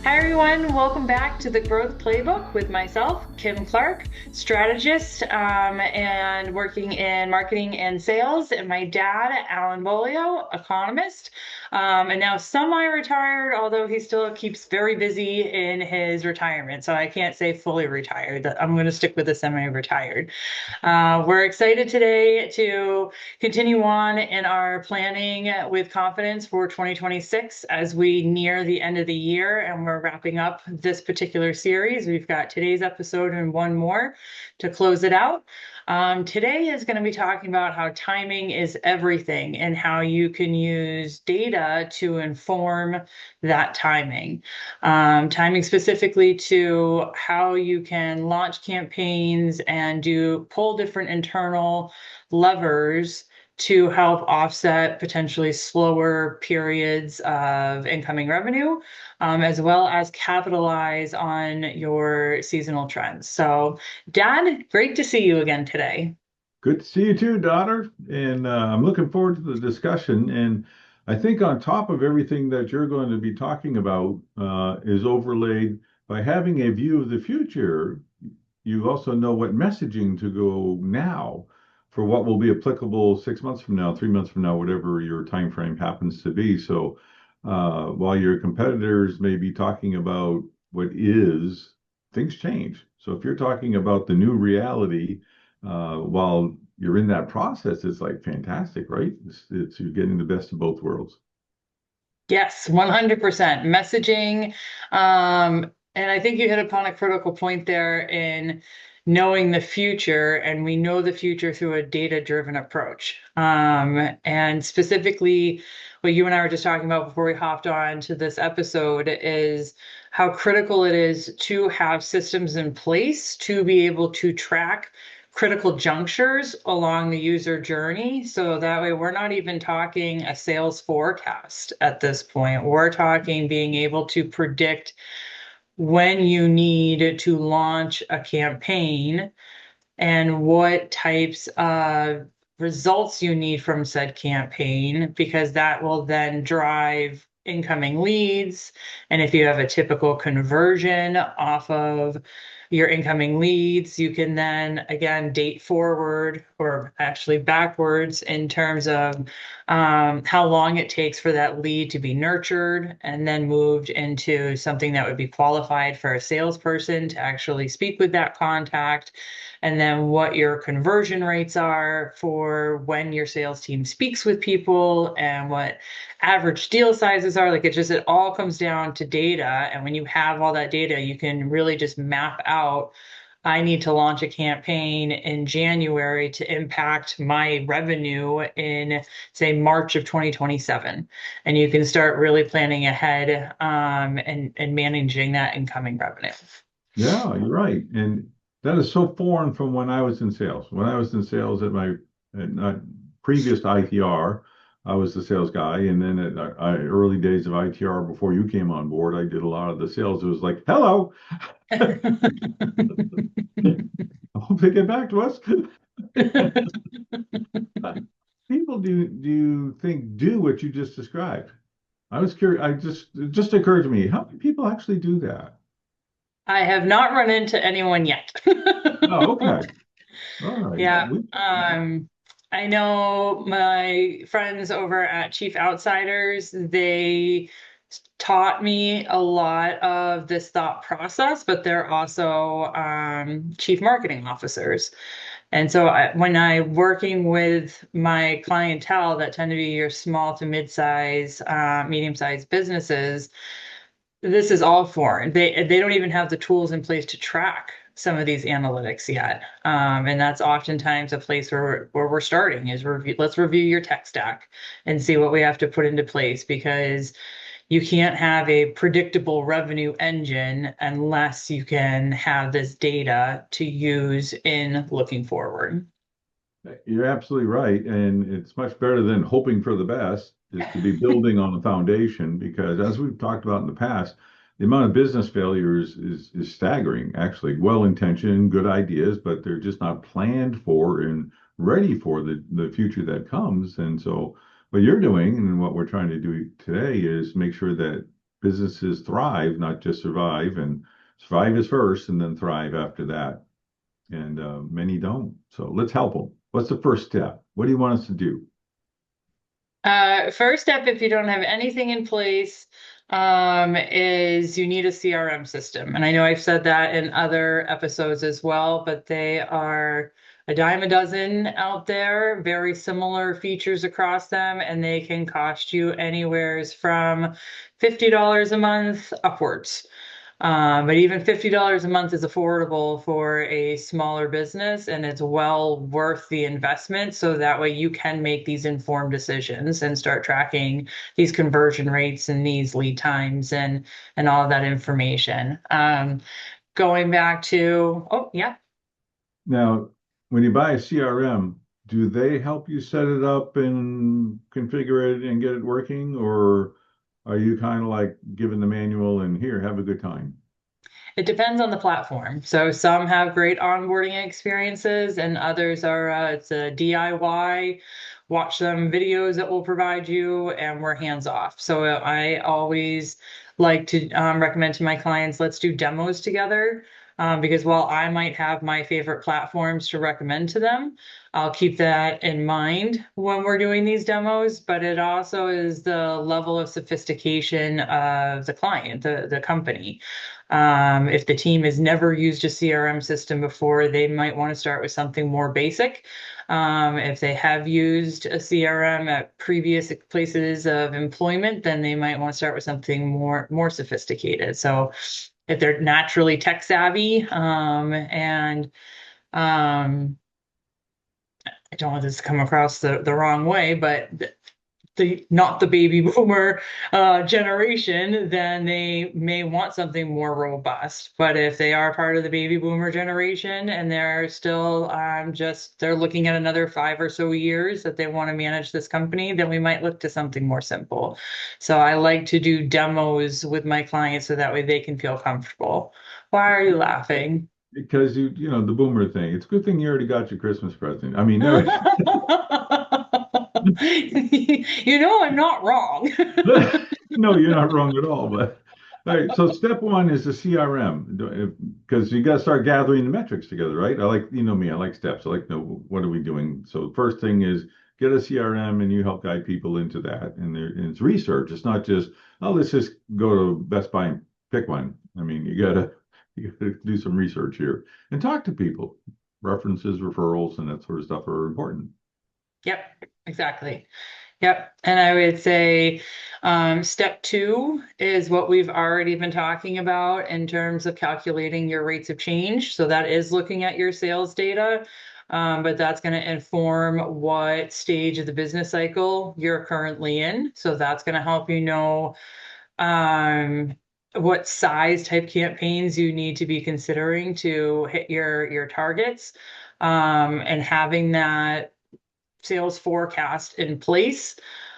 Hi, everyone. Welcome back to the Growth Playbook with myself, Kim Clark, strategist and working in marketing and sales, and my dad, Alan Beaulieu, economist, and now semi-retired, although he still keeps very busy in his retirement. So I can't say fully retired. I'm going to stick with the semi-retired. We're excited today to continue on in our planning with confidence for 2026 as we near the end of the year and we're wrapping up this particular series. We've got today's episode and one more to close it out. Today is going to be talking about how timing is everything and how you can use data to inform that timing. Timing specifically to how you can launch campaigns and pull different internal levers to help offset potentially slower periods of incoming revenue, as well as capitalize on your seasonal trends. So, Dad, great to see you again today. Good to see you too, daughter. And I'm looking forward to the discussion. And I think on top of everything that you're going to be talking about is overlaid by having a view of the future. You also know what messaging to go now for what will be applicable 6 months from now, 3 months from now, whatever your time frame happens to be. So while your competitors may be talking about what is, things change. So if you're talking about the new reality, while you're in that process, it's like fantastic, right? It's you're getting the best of both worlds. Yes, 100% messaging. And I think you hit upon a critical point there in knowing the future, and we know the future through a data-driven approach. And specifically, what you and I were just talking about before we hopped on to this episode is how critical it is to have systems in place to be able to track critical junctures along the user journey. So that way, we're not even talking a sales forecast at this point. We're talking being able to predict when you need to launch a campaign and what types of results you need from said campaign, because that will then drive incoming leads. And if you have a typical conversion off of your incoming leads, you can then again date forward or actually backwards in terms of how long it takes for that lead to be nurtured and then moved into something that would be qualified for a salesperson to actually speak with that contact, and then what your conversion rates are for when your sales team speaks with people and what average deal sizes are. Like it all comes down to data. And when you have all that data, you can really just map out, I need to launch a campaign in January to impact my revenue in, say, March of 2027. And you can start really planning ahead and managing that incoming revenue. Yeah, you're right. And that is so foreign from when I was in sales. When I was in sales at my previous ITR, I was the sales guy. And then at early days of ITR, before you came on board, I did a lot of the sales. It was like, hello, I hope they get back to us. People do you think do what you just described? I was curious. It just occurred to me, how many people actually do that? I have not run into anyone yet. Oh, okay. All right. Yeah. I know my friends over at Chief Outsiders, they taught me a lot of this thought process, but they're also chief marketing officers. And so when I'm working with my clientele that tend to be your small to mid-size, medium-sized businesses, this is all foreign. They don't even have the tools in place to track some of these analytics yet. And that's oftentimes a place where we're starting is let's review your tech stack and see what we have to put into place, because you can't have a predictable revenue engine unless you can have this data to use in looking forward. You're absolutely right. And it's much better than hoping for the best is to be building on a foundation because as we've talked about in the past, the amount of business failures is staggering, actually. Well-intentioned, good ideas, but they're just not planned for and ready for the future that comes. And so what you're doing and what we're trying to do today is make sure that businesses thrive, not just survive. And survive is first, and then thrive after that. And many don't. So let's help them. What's the first step? What do you want us to do? First step, if you don't have anything in place, is you need a CRM system. And I know I've said that in other episodes as well, but they are a dime a dozen out there, very similar features across them, and they can cost you anywheres from $50 a month upwards. But even $50 a month is affordable for a smaller business, and it's well worth the investment. So that way you can make these informed decisions and start tracking these conversion rates and these lead times and all of that information. Going back to, oh yeah. Now, when you buy a CRM, do they help you set it up and configure it and get it working, or are you kind of like given the manual and here, have a good time? It depends on the platform. So some have great onboarding experiences, and others are it's a DIY. Watch some videos that will provide you, and we're hands off. So I always like to recommend to my clients, let's do demos together. Because while I might have my favorite platforms to recommend to them, I'll keep that in mind when we're doing these demos. But it also is the level of sophistication of the client, the company. If the team has never used a CRM system before, they might want to start with something more basic. If they have used a CRM at previous places of employment, then they might want to start with something more sophisticated. So if they're naturally tech savvy, and I don't want this to come across the wrong way, but the not the baby boomer generation, then they may want something more robust. But if they are part of the baby boomer generation and they're still just they're looking at another 5 or so years that they want to manage this company, then we might look to something more simple. So I like to do demos with my clients so that way they can feel comfortable. Why are you laughing? Because the boomer thing. It's a good thing you already got your Christmas present. I mean, no, You know, I'm not wrong. no, you're not wrong at all. But all right, so step one is the CRM because you got to start gathering the metrics together, right? I like, me, I like steps. I like to know what are we doing. So first thing is get a CRM and you help guide people into that. And it's research. It's not just, oh, let's just go to Best Buy and pick one. I mean, you gotta do some research here and talk to people. References, referrals, and that sort of stuff are important. Yep, exactly. Yep. And I would say step two is what we've already been talking about in terms of calculating your rates of change. So that is looking at your sales data, but that's going to inform what stage of the business cycle you're currently in. So that's going to help you know um, what size type campaigns you need to be considering to hit your targets. And having that sales forecast in place.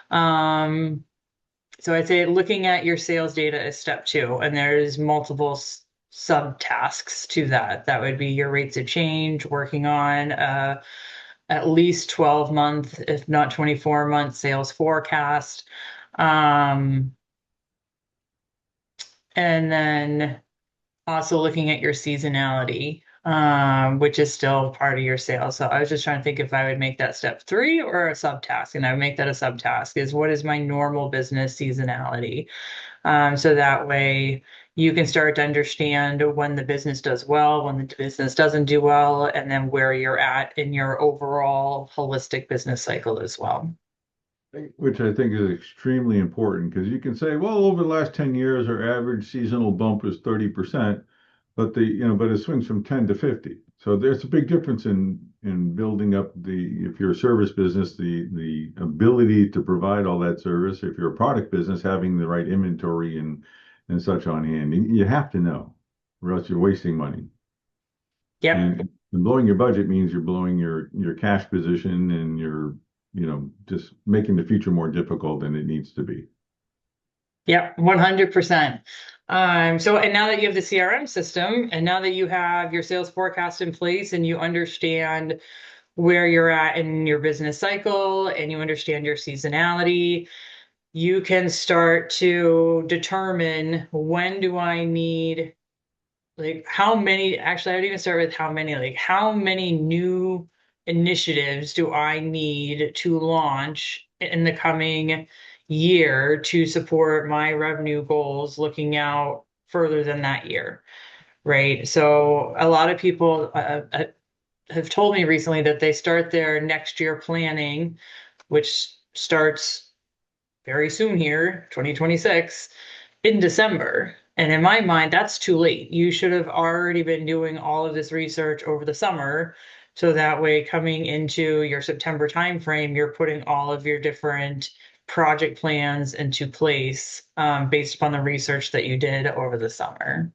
Um, so I'd say looking at your sales data is step two, and there's multiple subtasks to that. That would be your rates of change, working on at least 12-month, if not 24-month sales forecast. Um, and then also looking at your seasonality, which is still part of your sales. So I was just trying to think if I would make that step three or a subtask, and I would make that a subtask is what is my normal business seasonality? So that way you can start to understand when the business does well, when the business doesn't do well, and then where you're at in your overall holistic business cycle as well. Which I think is extremely important because you can say, well, over the last 10 years, our average seasonal bump is 30%, but it swings from 10 to 50. So there's a big difference in building up if you're a service business, the ability to provide all that service. If you're a product business, having the right inventory and such on hand. You have to know, or else you're wasting money. Yep. And blowing your budget means you're blowing your cash position and you're, just making the future more difficult than it needs to be. Yep, 100%. So, and now that you have the CRM system, and now that you have your sales forecast in place and you understand where you're at in your business cycle and you understand your seasonality, you can start to determine when do I need, like, how many, actually, I would even start with how many, like, how many new initiatives do I need to launch in the coming year to support my revenue goals looking out further than that year, right? So a lot of people have told me recently that they start their next year planning, which starts very soon here, 2026, in December. And in my mind, that's too late. You should have already been doing all of this research over the summer. So that way, coming into your September timeframe, you're putting all of your different project plans into place based upon the research that you did over the summer.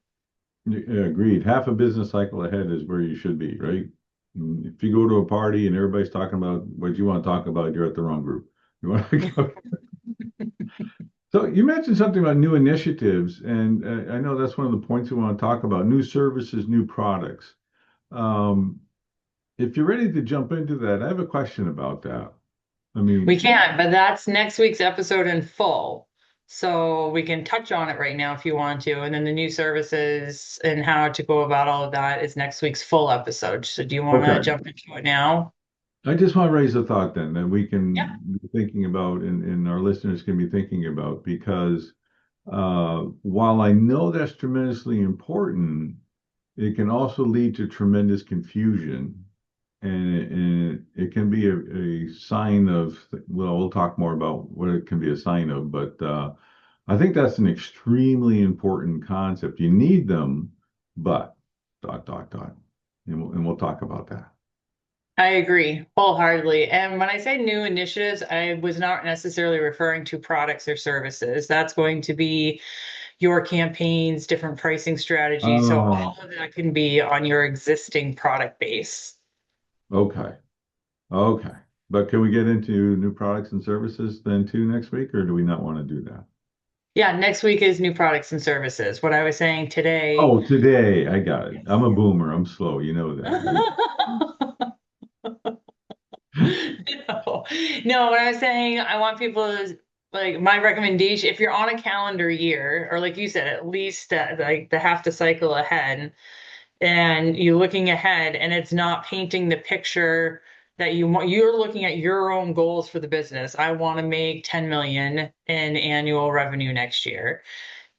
Yeah, agreed. Half a business cycle ahead is where you should be, right? If you go to a party and everybody's talking about what you want to talk about, you're at the wrong group. You want to go. So you mentioned something about new initiatives, and I know that's one of the points we want to talk about, new services, new products. Um, if you're ready to jump into that, I have a question about that. I We mean, can, but that's next week's episode in full. So we can touch on it right now if you want to. And then the new services and how to go about all of that is next week's full episode. So do you want to okay. jump into it now? I just want to raise a thought then that we Yeah. can be thinking about and our listeners can be thinking about because while I know that's tremendously important, it can also lead to tremendous confusion. And it can be a sign of, well, we'll talk more about what it can be a sign of, but I think that's an extremely important concept. You need them, but dot, dot, dot. And we'll talk about that. I agree wholeheartedly. And when I say new initiatives, I was not necessarily referring to products or services. That's going to be your campaigns, different pricing strategies. So Oh, all of that can be on your existing product base. okay. Okay. But can we get into new products and services then too next week, or do we not want to do that? Yeah, next week is new products and services. What I was saying today. Oh, today. I got it. I'm Yes. a boomer. I'm slow. You know that, right? No, no, what I was saying, I want people to, like, my recommendation, if you're on a calendar year, or like you said, at least like the half the cycle ahead, and you're looking ahead and it's not painting the picture that you want, you're looking at your own goals for the business. I want to make 10 million in annual revenue next year.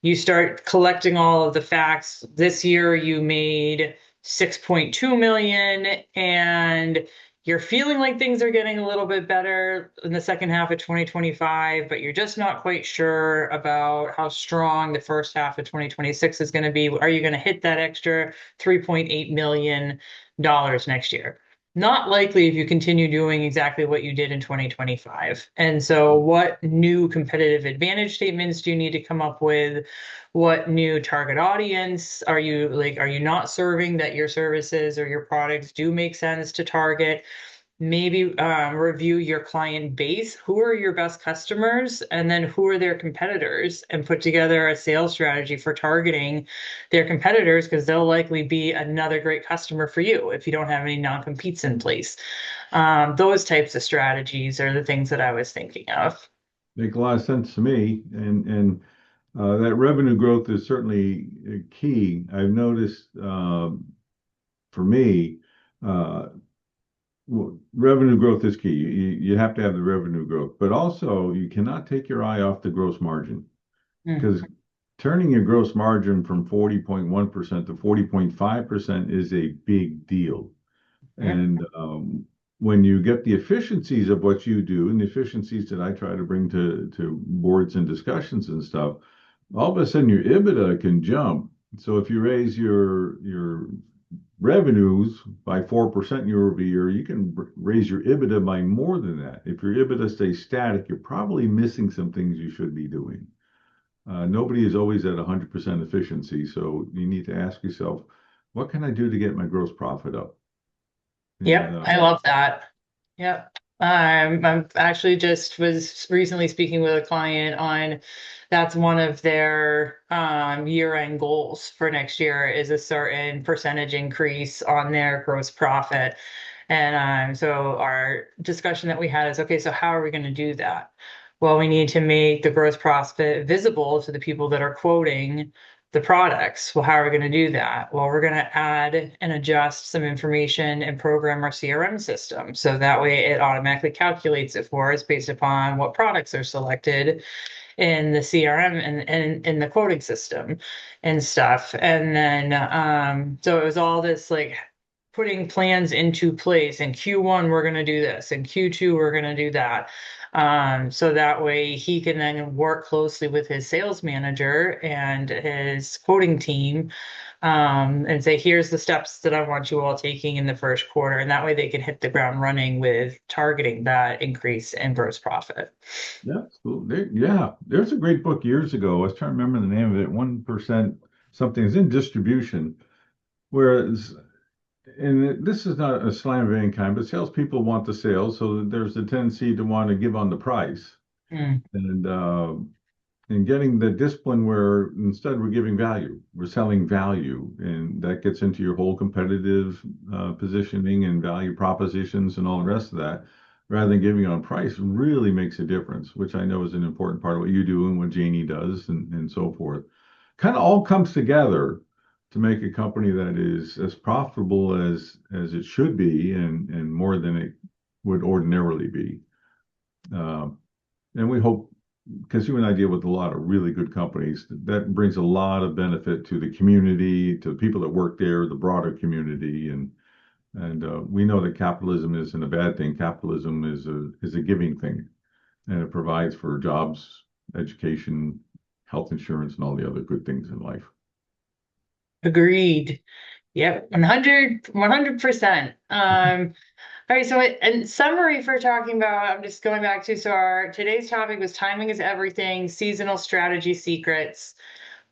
You start collecting all of the facts. This year you made 6.2 million and you're feeling like things are getting a little bit better in the second half of 2025, but you're just not quite sure about how strong the first half of 2026 is going to be. Are you going to hit that extra $3.8 million next year? Not likely if you continue doing exactly what you did in 2025. And so, what new competitive advantage statements do you need to come up with? What new target audience are you, like, are you not serving that your services or your products do make sense to target? Maybe review your client base. Who are your best customers? And then who are their competitors? And put together a sales strategy for targeting their competitors because they'll likely be another great customer for you if you don't have any non-competes in place. Those types of strategies are the things that I was thinking of. Make a lot of sense to me. And that revenue growth is certainly key. I've noticed for me, uh, revenue growth is key. You have to have the revenue growth, but also you cannot take your eye off the gross margin Mm. because turning your gross margin from 40.1% to 40.5% is a big deal. Mhm. And when you get the efficiencies of what you do and the efficiencies that I try to bring to boards and discussions and stuff, all of a sudden your EBITDA can jump. So if you raise your revenues by 4% year over year, you can raise your EBITDA by more than that. If your EBITDA stays static, you're probably missing some things you should be doing. Nobody is always at 100% efficiency, so you need to ask yourself, what can I do to get my gross profit up? And Yep, I love that. Yep. I'm actually just was recently speaking with a client on that's one of their year-end goals for next year is a certain percentage increase on their gross profit. And so our discussion that we had is, okay, so how are we going to do that? Well, we need to make the gross profit visible to the people that are quoting the products. Well, how are we going to do that? Well, we're going to add and adjust some information and program our CRM system. So that way it automatically calculates it for us based upon what products are selected in the CRM and in the quoting system and stuff. And then so it was all this like putting plans into place. In Q1, we're going to do this. In Q2, we're going to do that. So that way he can then work closely with his sales manager and his quoting team and say, here's the steps that I want you all taking in the first quarter. And that way they can hit the ground running with targeting that increase in gross profit. Yeah, cool. Yeah, there's a great book years ago. I was trying to remember the name of it. 1% something is in distribution. Whereas, and this is not a slam of any kind, but salespeople want the sales, so there's a tendency to want to give on the price. Mm. And getting the discipline where instead we're giving value, we're selling value, and that gets into your whole competitive positioning and value propositions and all the rest of that, rather than giving on price, really makes a difference, which I know is an important part of what you do and what Janie does and so forth. Kind of all comes together to make a company that is as profitable as it should be and more than it would ordinarily be. Uh, and we hope because you and I deal with a lot of really good companies, that brings a lot of benefit to the community, to the people that work there, the broader community, and we know that capitalism isn't a bad thing. Capitalism is a giving thing, and it provides for jobs, education, health insurance, and all the other good things in life. Agreed. Yep, 100%. All right, so in summary for talking about, I'm just going back to, so our today's topic was timing is everything, seasonal strategy secrets.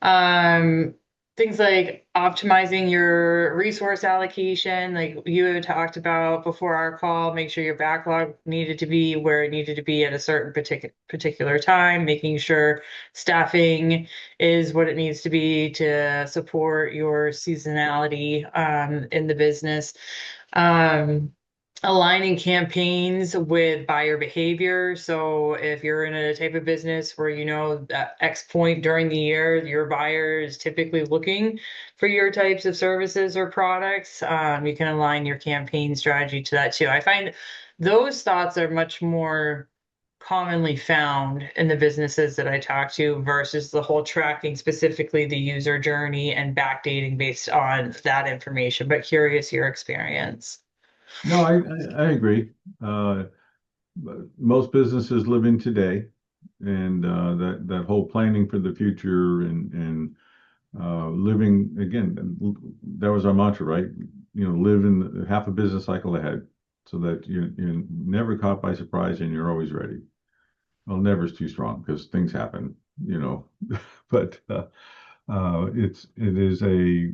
Um, Things like optimizing your resource allocation, like you had talked about before our call, make sure your backlog needed to be where it needed to be at a certain particular time, making sure staffing is what it needs to be to support your seasonality in the business. Um, Aligning campaigns with buyer behavior. So if you're in a type of business where you know that X point during the year, your buyer is typically looking for your types of services or products, you can align your campaign strategy to that too. I find those thoughts are much more commonly found in the businesses that I talk to versus the whole tracking specifically the user journey and backdating based on that information. But curious your experience. No, I agree. But most businesses live in today, and that whole planning for the future and living again, that was our mantra, right? Live in half a business cycle ahead so that you're never caught by surprise and you're always ready. Well, never is too strong because things happen, but it is a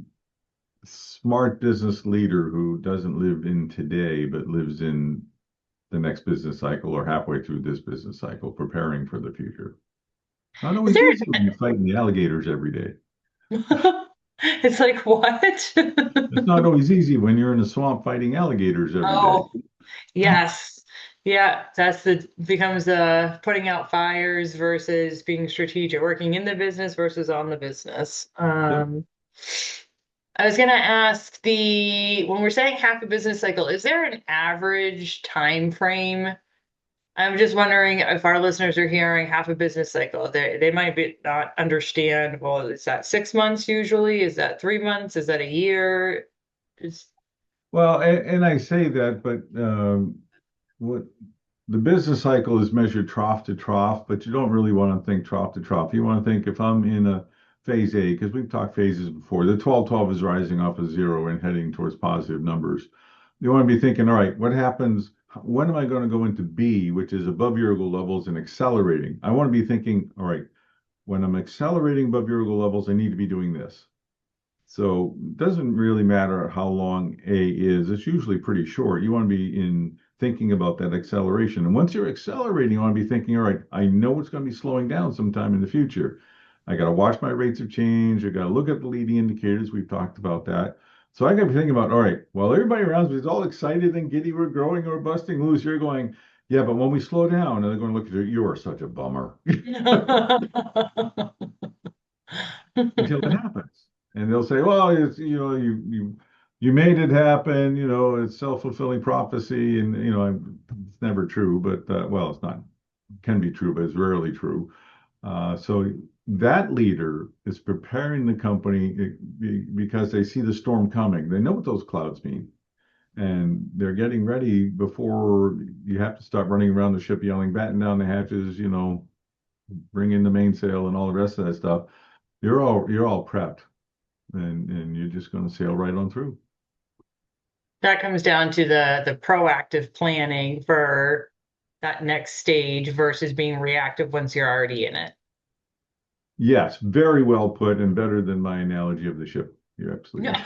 smart business leader who doesn't live in today but lives in the next business cycle or halfway through this business cycle, preparing for the future. Not Is always there easy when you're fighting the alligators every day. It's like what? It's not always easy when you're in a swamp fighting alligators every day. Oh, yes. Yeah, that's the becomes putting out fires versus being strategic, working in the business versus on the business. Yep. I was gonna ask when we're saying half a business cycle, is there an average time frame? I'm just wondering if our listeners are hearing half a business cycle, they might be not understand, well, is that 6 months usually? Is that 3 months? Is that a year? Is Well, and I say that, but what the business cycle is measured trough to trough, but you don't really want to think trough to trough. You want to think if I'm in a phase A, because we've talked phases before, the 12-12 is rising off of zero and heading towards positive numbers. You want to be thinking, all right, what happens? When am I going to go into B, which is above your goal levels and accelerating? I want to be thinking, all right, when I'm accelerating above your goal levels, I need to be doing this. So it doesn't really matter how long A is. It's usually pretty short. You want to be in thinking about that acceleration. And once you're accelerating, you want to be thinking, all right, I know it's going to be slowing down sometime in the future. I got to watch my rates of change. I got to look at the leading indicators. We've talked about that. So I got to be thinking about, all right, while everybody around me is all excited and giddy, we're growing or busting loose, you're going, Yeah, but when we slow down and they're going to look at you, you are such a bummer until it happens. And they'll say, well, it's, you made it happen, it's self-fulfilling prophecy. And, it's never true, but, well, it's not, it can be true, but it's rarely true. So that leader is preparing the company because they see the storm coming. They know what those clouds mean. And they're getting ready before you have to start running around the ship yelling, batten down the hatches, bring in the mainsail and all the rest of that stuff. You're all prepped and you're just going to sail right on through. That comes down to the proactive planning for that next stage versus being reactive once you're already in it. Yes, very well put and better than my analogy of the ship. You're absolutely No. right.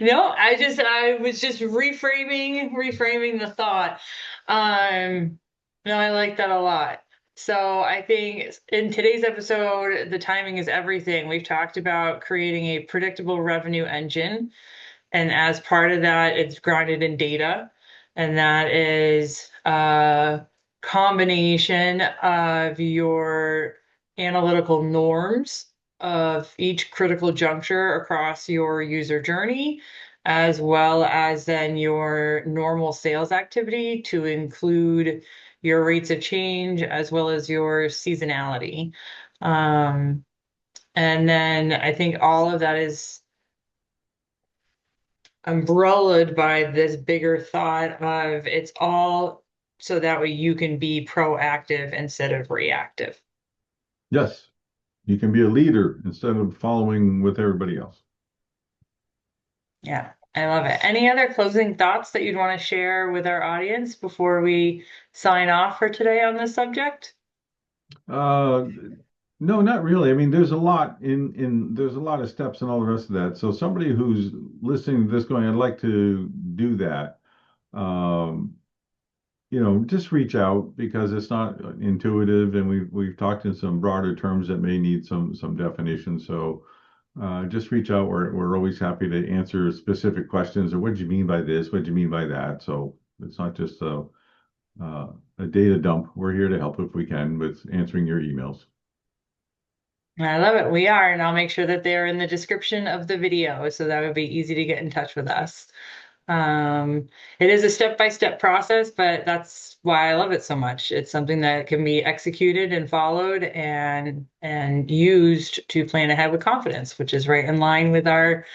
No, I was just reframing the thought. No, I like that a lot. So I think in today's episode, the timing is everything. We've talked about creating a predictable revenue engine. And as part of that, it's grounded in data. And that is a combination of your analytical norms of each critical juncture across your user journey, as well as then your normal sales activity to include your rates of change as well as your seasonality. Um, and then I think all of that is umbrellaed by this bigger thought of it's all so that way you can be proactive instead of reactive. Yes, you can be a leader instead of following with everybody else. Yeah, I love it. Any other closing thoughts that you'd want to share with our audience before we sign off for today on this subject? Uh, no, not really. I mean, there's a lot of steps and all the rest of that. So somebody who's listening to this going, I'd like to do that. Um, just reach out because it's not intuitive, and we've talked in some broader terms that may need some definition. So just reach out. We're always happy to answer specific questions or what do you mean by this? What do you mean by that? So it's not just a data dump. We're here to help if we can with answering your emails. I love it. We are, and I'll make sure that they're in the description of the video so that would be easy to get in touch with us. It is a step-by-step process, but that's why I love it so much. It's something that can be executed and followed and used to plan ahead with confidence, which is right in line with our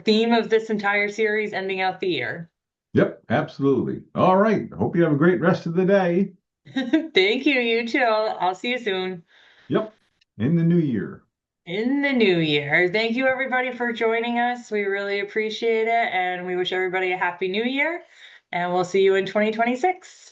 theme of this entire series, ending out the year. Yep, absolutely. All right. Hope you have a great rest of the day. Thank you, you too. I'll see you soon Yep, in the new year. in the new year. Thank you, everybody, for joining us. We really appreciate it, and we wish everybody a happy new year, and we'll see you in 2026.